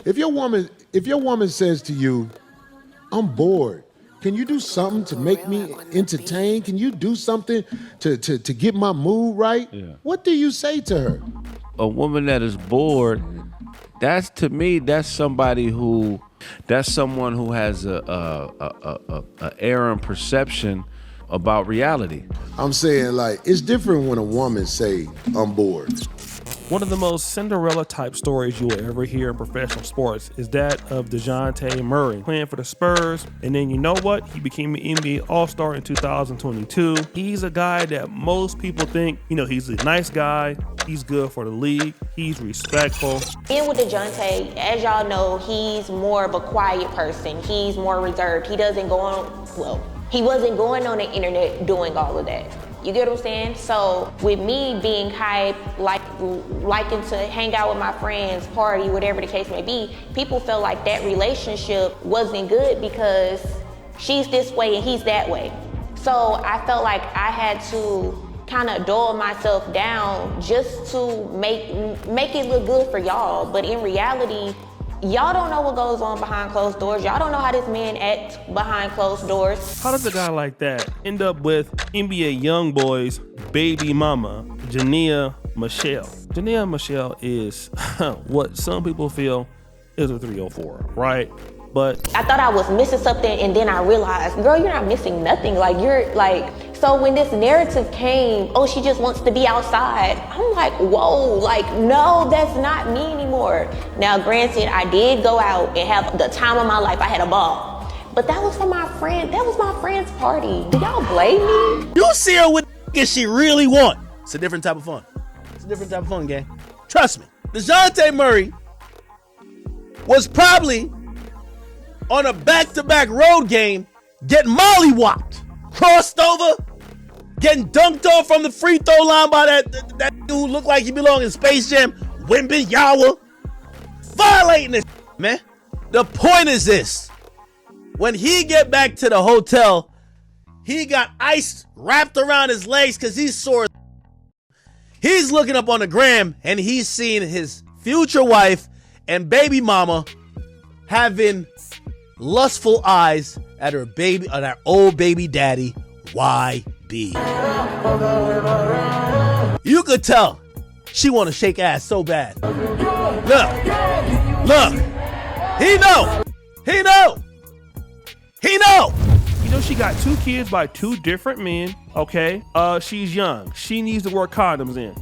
If your woman says to you, I'm bored, can you do something to make me entertained? Can you do something to get my mood right? Yeah. What do you say to her? A woman that is bored, that's someone who has a error in perception about reality. I'm saying, like, it's different when a woman say, I'm bored. One of the most Cinderella type stories you will ever hear in professional sports is that of Dejounte Murray playing for the Spurs. And then you know what? He became an NBA All-Star in 2022. He's a guy that most people think, he's a nice guy. He's good for the league. He's respectful. Being with Dejounte, as y'all know, he's more of a quiet person. He's more reserved. He wasn't going on the internet doing all of that. You get what I'm saying? So with me being hype, liking to hang out with my friends, party, whatever the case may be, people felt like that relationship wasn't good because she's this way and he's that way. So I felt like I had to kind of dull myself down just to make it look good for y'all. But in reality, y'all don't know what goes on behind closed doors. Y'all don't know how this man acts behind closed doors. How does a guy like that end up with NBA YoungBoy's baby mama, Jania Michelle? Jania Michelle is what some people feel is a 304, right? But I thought I was missing something, and then I realized, girl, you're not missing nothing. So when this narrative came, oh, she just wants to be outside. I'm like, whoa, no, that's not me anymore. Now, granted, I did go out and have the time of my life. I had a ball. But that was for my friend. That was my friend's party. Do y'all blame me? You see her with she really want. It's a different type of fun. It's a different type of fun, gang. Trust me. Dejounte Murray was probably on a back-to-back road game getting mollywopped, crossed over, getting dunked off from the free throw line by that dude who looked like he belonged in Space Jam, Wembenyama, violating this, man. The point is this. When he get back to the hotel, he got ice wrapped around his legs because he's sore. He's looking up on the gram and he's seeing his future wife and baby mama having lustful eyes at her old baby daddy, YB. You could tell she want to shake ass so bad. Look. He know. she got 2 kids by 2 different men, okay? She's young. She needs to wear condoms in.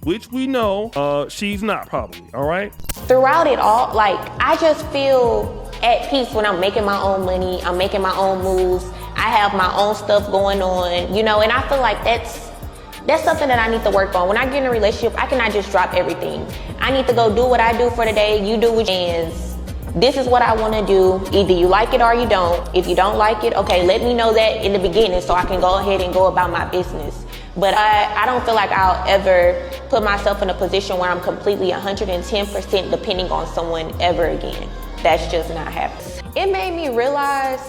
Which we know she's not probably, all right? Throughout it all, I just feel at peace when I'm making my own money, I'm making my own moves, I have my own stuff going on, and I feel like that's something that I need to work on. When I get in a relationship, I cannot just drop everything. I need to go do what I do for the day, you do what you and this is what I want to do. Either you like it or you don't. If you don't like it, okay, let me know that in the beginning so I can go ahead and go about my business. But I don't feel like I'll ever put myself in a position where I'm completely 110% depending on someone ever again. That's just not happening. It made me realize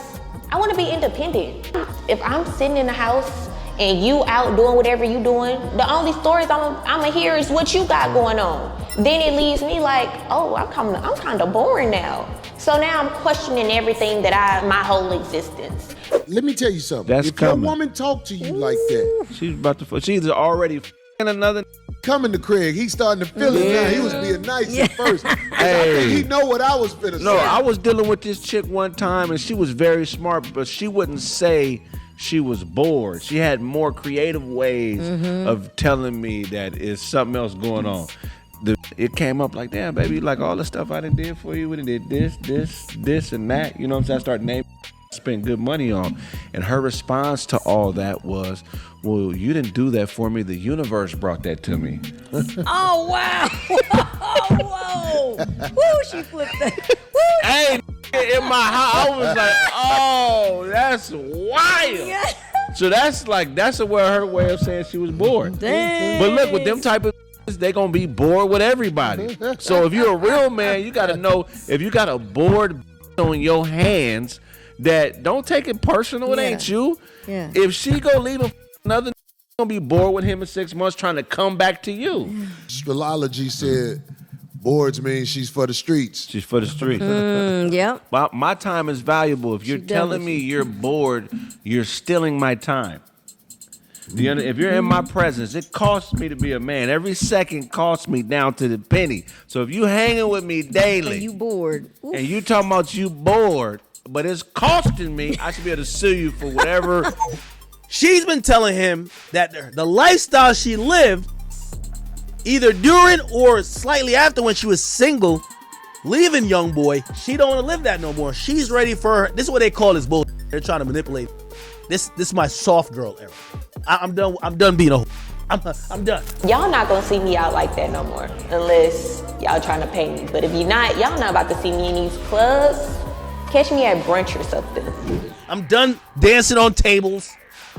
I want to be independent. If I'm sitting in the house and you out doing whatever you doing, the only stories I'ma hear is what you got going on. Then it leaves me like, oh, I'm kind of boring now. So now I'm questioning everything my whole existence. Let me tell you something. That's if coming. your woman talk to you like that, she's already another. Coming to Kraig, he's starting to feel it now. He was being nice at first. Hey. He know what I was finna say. No, I was dealing with this chick one time, and she was very smart, but she wouldn't say she was bored. She had more creative ways of telling me that is something else going on. It came up like, damn, baby, like all the stuff I done did for you, we done did this, and that. You know what I'm saying? I started naming, spent good money on. And her response to all that was, well, you didn't do that for me. The universe brought that to me. Oh, wow. Whoa. Woo, she flipped that. Woo. Hey, in my house, I was like, oh, that's wild. Yeah. So that's her way of saying she was bored. Dang. But look, with them type of they gonna be bored with everybody. So if you're a real man, you gotta know if you got a bored on your hands, that don't take it personal. It ain't you. Yeah. If she go leave another, gonna be bored with him in 6 months trying to come back to you. Astrology said Boards means she's for the streets. She's for the streets. Yep. My time is valuable. If you're telling me you're bored, you're stealing my time. If you're in my presence, it costs me to be a man. Every second costs me down to the penny. So if you hanging with me daily, And you bored. and you talking about you bored, but it's costing me, I should be able to sue you for whatever. She's been telling him that the lifestyle she lived, either during or slightly after when she was single, leaving young boy, she don't want to live that no more. She's ready for her. This is what they call this bull. They're trying to manipulate. This is my soft girl era. I'm done. I'm done being a. I'm done. Y'all not gonna see me out like that no more unless y'all trying to pay me. But if you're not, y'all not about to see me in these clubs. Catch me at brunch or something. I'm done dancing on tables.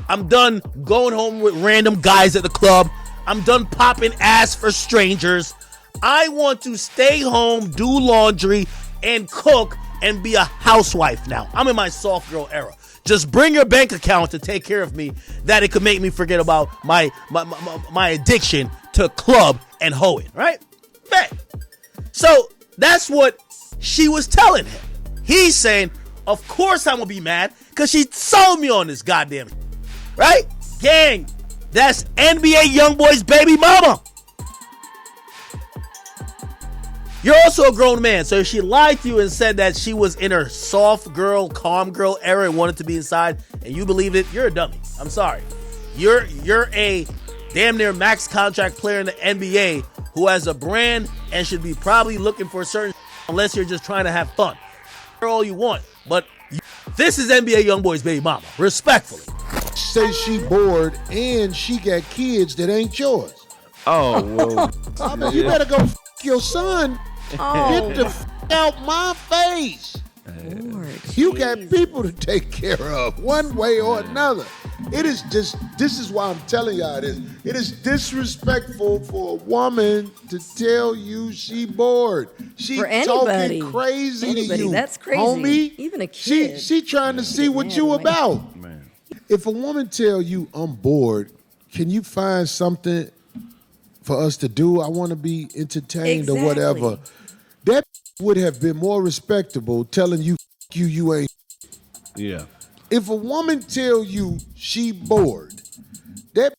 I'm done going home with random guys at the club. I'm done popping ass for strangers. I want to stay home, do laundry, and cook, and be a housewife now. I'm in my soft girl era. Just bring your bank account to take care of me, that it could make me forget about my addiction to club and hoeing, right? Bet. So that's what she was telling him. He's saying, of course I'm gonna be mad, because she sold me on this goddamn shit, right? Gang, that's NBA YoungBoy's baby mama. You're also a grown man, so if she lied to you and said that she was in her soft girl, calm girl era and wanted to be inside, and you believed it, you're a dummy. I'm sorry. You're a damn near max contract player in the NBA who has a brand and should be probably looking for a certain unless you're just trying to have fun. All you want, but this is NBA YoungBoy's baby mama. Respectfully. Say she bored and she got kids that ain't yours. Oh, well. I mean, you better go your son. Get the out my face. Lord, You got people to take care of one way or another. It is just, this is why I'm telling y'all this. It is disrespectful for a woman to tell you she bored. She For anybody. talking crazy Anybody, to you. that's crazy. Homie, Even a kid. She trying to see what you about. Man. If a woman tell you I'm bored, can you find something for us to do? I want to be entertained or whatever. That would have been more respectable telling you you ain't. Yeah. If a woman tell you she bored, that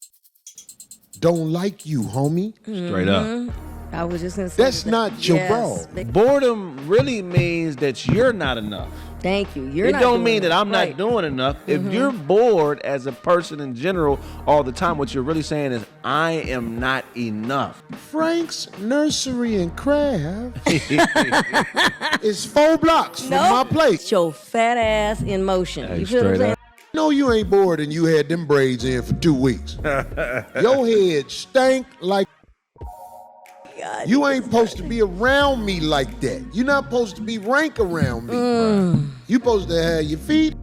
don't like you, homie. Straight up. I was just gonna say That's not your bro. Boredom really means that you're not enough. Thank you. You're It not don't doing mean it. that I'm Right. not doing enough. If you're bored as a person in general all the time, what you're really saying is, I am not enough. Frank's Nursery and Craft is 4 blocks from my place. It's your fat ass in motion. Hey, You feel what I'm straight saying? up. No, you ain't bored and you had them braids in for 2 weeks. Your head stank like. God, You ain't supposed to be around me like that. You're not supposed to be rank around me. You supposed to have your feet,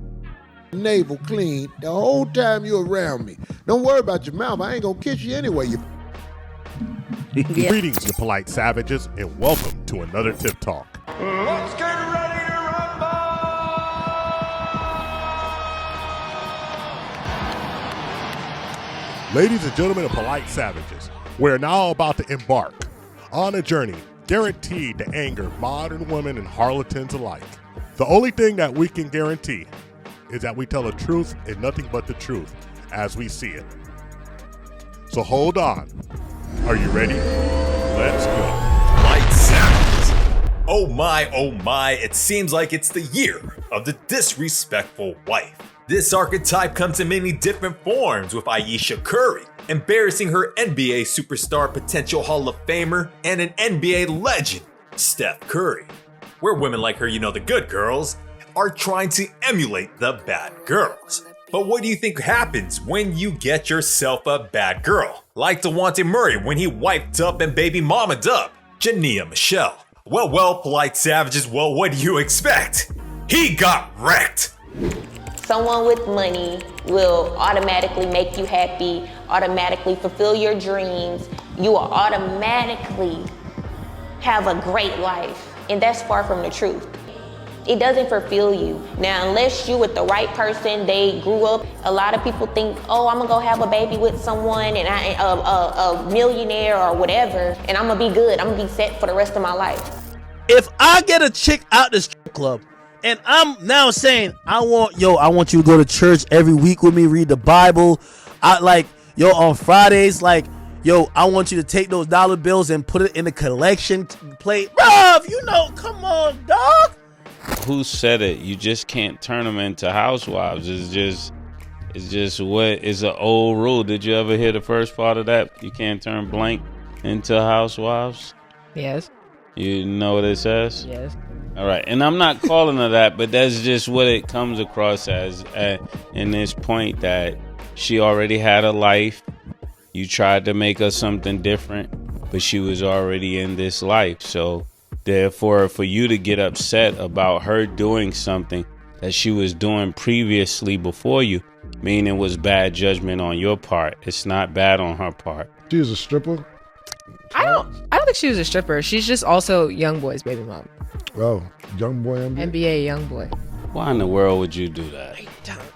navel clean the whole time you're around me. Don't worry about your mouth. I ain't gonna kiss you anyway. Greetings, you polite savages, and welcome to another Tip Talk. Let's get ready to rumble! Ladies and gentlemen of polite savages, we're now about to embark on a journey guaranteed to anger modern women and harlequins alike. The only thing that we can guarantee is that we tell the truth and nothing but the truth as we see it. So hold on. Are you ready? Let's go. Light savages. Oh my, it seems like it's the year of the disrespectful wife. This archetype comes in many different forms, with Ayesha Curry embarrassing her NBA superstar potential Hall of Famer and an NBA legend, Steph Curry. Where women like her, the good girls, are trying to emulate the bad girls. But what do you think happens when you get yourself a bad girl? Like Dejounte Murray when he wiped up and baby mamaed up Jania Michelle. Well, polite savages, what do you expect? He got wrecked. Someone with money will automatically make you happy, automatically fulfill your dreams. You will automatically have a great life. And that's far from the truth. It doesn't fulfill you. Now, unless you with the right person, they grew up. A lot of people think, oh, I'm gonna go have a baby with someone and a millionaire or whatever, and I'm gonna be good. I'm gonna be set for the rest of my life. If I get a chick out the strip club and I'm now saying, I want you to go to church every week with me, read the Bible. On Fridays, I want you to take those dollar bills and put it in the collection plate. Bruh, come on, dog. Who said it? You just can't turn them into housewives. It's just what is an old rule. Did you ever hear the first part of that? You can't turn blank into housewives? Yes. You know what it says? Yes. All right. And I'm not calling her that, but that's just what it comes across as in this point, that she already had a life. You tried to make her something different, but she was already in this life. So therefore, for you to get upset about her doing something that she was doing previously before you, meaning it was bad judgment on your part. It's not bad on her part. She was a stripper? I don't think she was a stripper. She's just also Young Boy's baby mom. Oh, Young Boy NBA? NBA Young Boy. Why in the world would you do that?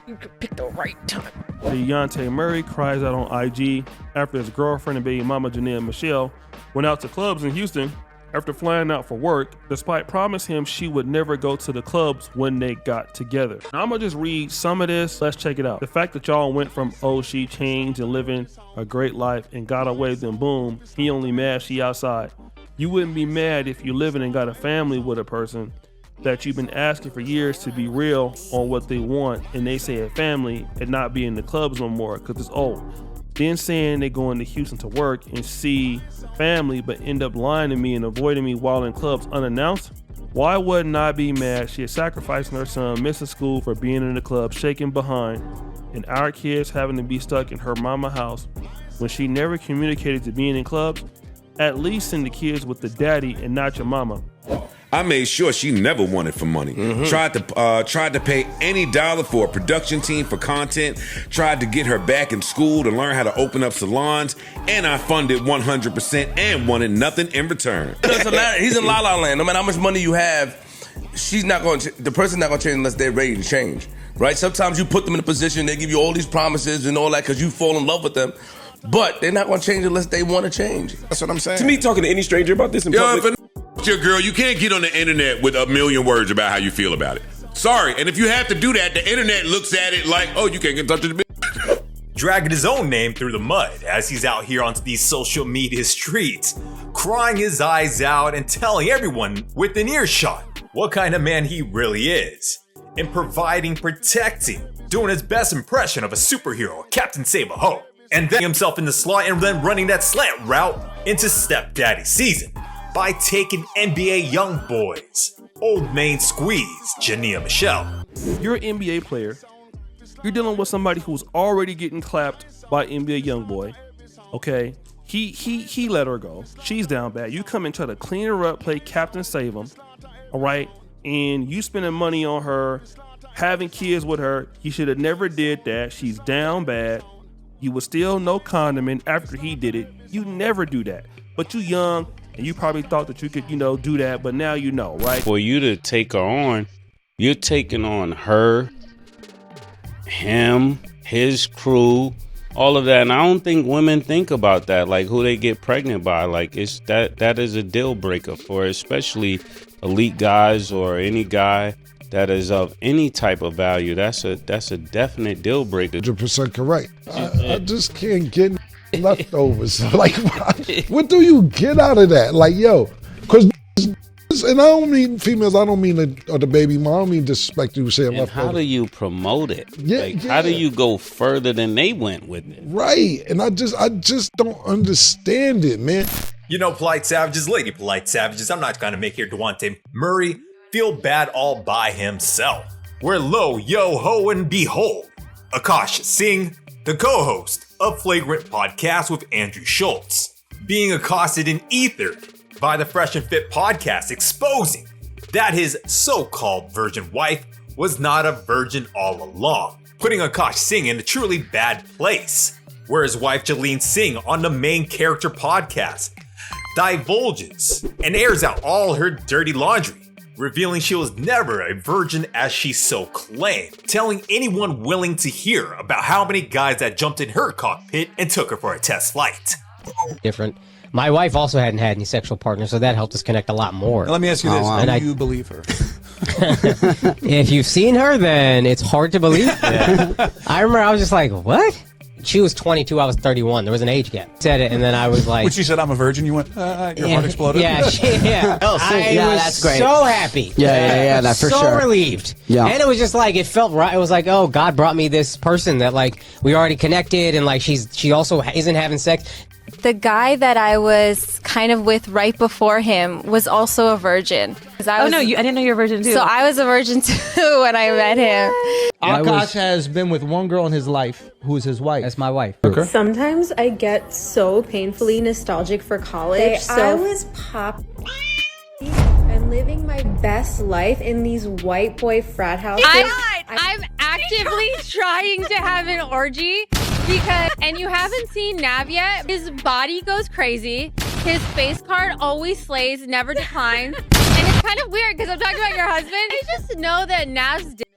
You could pick the right time. Dejounte Murray cries out on IG after his girlfriend and baby mama Jania Michelle went out to clubs in Houston after flying out for work, despite promising him she would never go to the clubs when they got together. Now, I'm gonna just read some of this. Let's check it out. The fact that y'all went from, oh, she changed and living a great life and got away, then boom, he only mad she outside. You wouldn't be mad if you living and got a family with a person that you've been asking for years to be real on what they want, and they say a family and not be in the clubs no more because it's old. Then saying they going to Houston to work and see family but end up lying to me and avoiding me while in clubs unannounced. Why wouldn't I be mad? She is sacrificing her son, missing school for being in the club, shaking behind, and our kids having to be stuck in her mama house when she never communicated to being in clubs. At least send the kids with the daddy and not your mama. I made sure she never wanted for money. Tried to pay any dollar for a production team for content. Tried to get her back in school to learn how to open up salons, and I funded 100% and wanted nothing in return. It doesn't matter. He's in La La Land. No matter how much money you have, the person's not going to change unless they're ready to change, right? Sometimes you put them in a position, they give you all these promises and all that because you fall in love with them, but they're not going to change unless they want to change. That's what I'm saying. To me, talking to any stranger about this in public. Your girl, you can't get on the internet with a million words about how you feel about it. Sorry, and if you have to do that, the internet looks at it like, oh, you can't get in touch with the bitch. Dragging his own name through the mud as he's out here onto these social media streets, crying his eyes out and telling everyone within earshot what kind of man he really is, and providing, protecting, doing his best impression of a superhero, Captain Save-A-Ho, and then himself in the slot and then running that slant route into stepdaddy season by taking NBA young boys, old main squeeze, Jania Michelle. You're an NBA player. You're dealing with somebody who's already getting clapped by NBA young boy. Okay, he let her go. She's down bad. You come and try to clean her up, play Captain Save 'em, all right? And you spending money on her, having kids with her. You should have never did that. She's down bad. You would still no condiment after he did it. You never do that. But you young. And you probably thought that you could, do that, but now you know, right? For you to take her on, you're taking on her, him, his crew, all of that. And I don't think women think about that, like who they get pregnant by. Like that is a deal breaker for especially elite guys or any guy that is of any type of value. That's a definite deal breaker. 100% correct. I just can't get leftovers. Like, what do you get out of that? Like, yo, because, and I don't mean females, I don't mean the baby mom, I don't mean disrespect you saying leftovers. How do you promote it? Yeah. How do you go further than they went with it? Right. And I just don't understand it, man. You know, polite savages, lady polite savages, I'm not gonna make here Dejounte Murray feel bad all by himself. Where lo, yo, ho, and behold, Akash Singh, the co-host of Flagrant Podcast with Andrew Schultz, being accosted and ethered by the Fresh and Fit podcast, exposing that his so-called virgin wife was not a virgin all along, putting Akash Singh in a truly bad place, where his wife Jalene Singh on the main character podcast divulges and airs out all her dirty laundry revealing she was never a virgin as she so claimed, telling anyone willing to hear about how many guys that jumped in her cockpit and took her for a test flight. Different. My wife also hadn't had any sexual partners, so that helped us connect a lot more. Let me ask you this: do you believe her? If you've seen her, then it's hard to believe. Yeah. I remember I was just like, what? She was 22, I was 31. There was an age gap. Said it, and then I was like... When she said, I'm a virgin, you went, your heart exploded? Yeah, that's great. So happy. Yeah, that for so sure. So relieved. Yeah. And it was just like, it felt right. It was like, oh, God brought me this person that, like, we already connected, and, like, she also isn't having sex. The guy that I was kind of with right before him was also a virgin. I didn't know you were a virgin too. So I was a virgin too when I met him. Akash has been with one girl in his life who is his wife. That's my wife. Okay. Sometimes I get so painfully nostalgic for college. I was I'm living my best life in these white boy frat houses. I'm actively trying to have an orgy because, and you haven't seen Nav yet, his body goes crazy. His face card always slays, never declines. And it's kind of weird because I'm talking about your husband. I just know that Nav's dick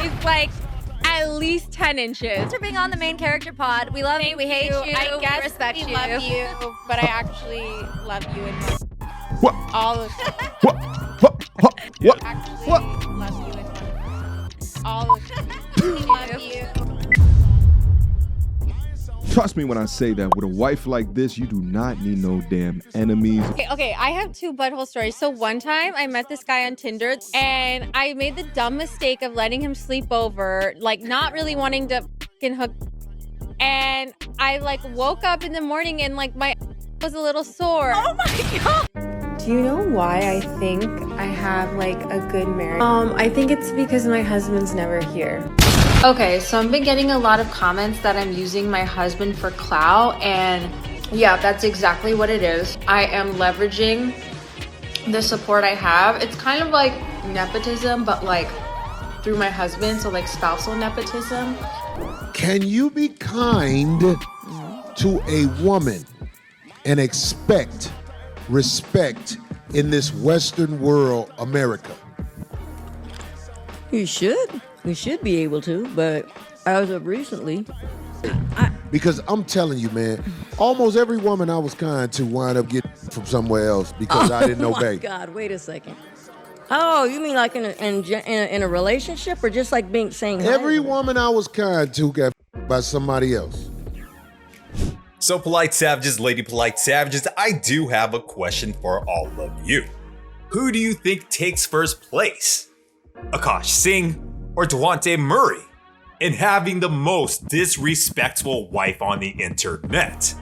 is like at least 10 inches. Thanks for being on the main character pod. We love you, we hate you, I guess we respect we you. love you, but I actually love you in What? all of What? Actually love you in all of love you. Trust me when I say that with a wife like this, you do not need no damn enemies. Okay, I have two butthole stories. So one time I met this guy on Tinder and I made the dumb mistake of letting him sleep over, like not really wanting to fucking hook. And I like woke up in the morning and like my was a little sore. Oh my God. Do you know why I think I have like a good marriage? I think it's because my husband's never here. Okay, so I've been getting a lot of comments that I'm using my husband for clout, and yeah, that's exactly what it is. I am leveraging the support I have. It's kind of like nepotism, but like through my husband, so like spousal nepotism. Can you be kind to a woman and expect respect in this Western world, America? You should. We should be able to, but as of recently... Because I'm telling you, man, almost every woman I was kind to wind up getting from somewhere else because I didn't obey. Oh my God, wait a second. Oh, you mean like in a relationship or just like saying hi? Every woman I was kind to got by somebody else. So Polite Savages, Lady Polite Savages, I do have a question for all of you. Who do you think takes first place? Akash Singh or Dejounte Murray in having the most disrespectful wife on the internet?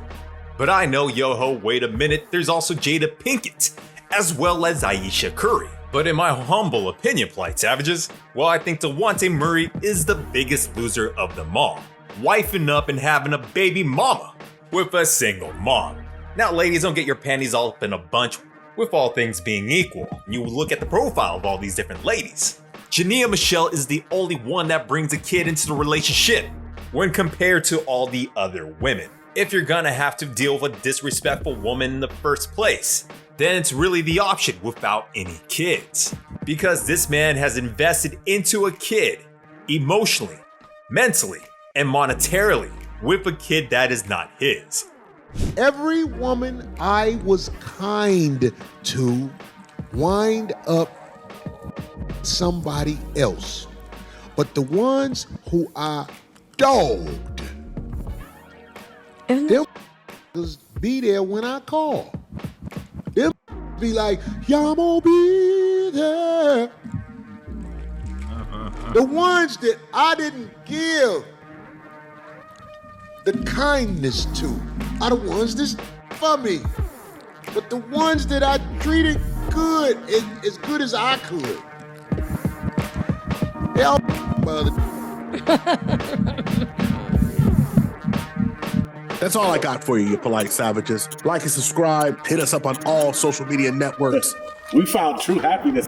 But I know, yo-ho, wait a minute, there's also Jada Pinkett, as well as Ayesha Curry. But in my humble opinion, Polite Savages, well, I think Dejounte Murray is the biggest loser of them all, wifing up and having a baby mama with a single mom. Now, ladies, don't get your panties all up in a bunch with all things being equal. You look at the profile of all these different ladies. Jania Michelle is the only one that brings a kid into the relationship when compared to all the other women. If you're gonna have to deal with a disrespectful woman in the first place, then it's really the option without any kids. Because this man has invested into a kid emotionally, mentally, and monetarily with a kid that is not his. Every woman I was kind to wind up somebody else. But the ones who I dogged, them be there when I call. Them be like, y'all gonna be there. The ones that I didn't give the kindness to are the ones that's for me. But the ones that I treated good, as good as I could, they all mother. That's all I got for you polite savages. Like and subscribe. Hit us up on all social media networks. We found true happiness.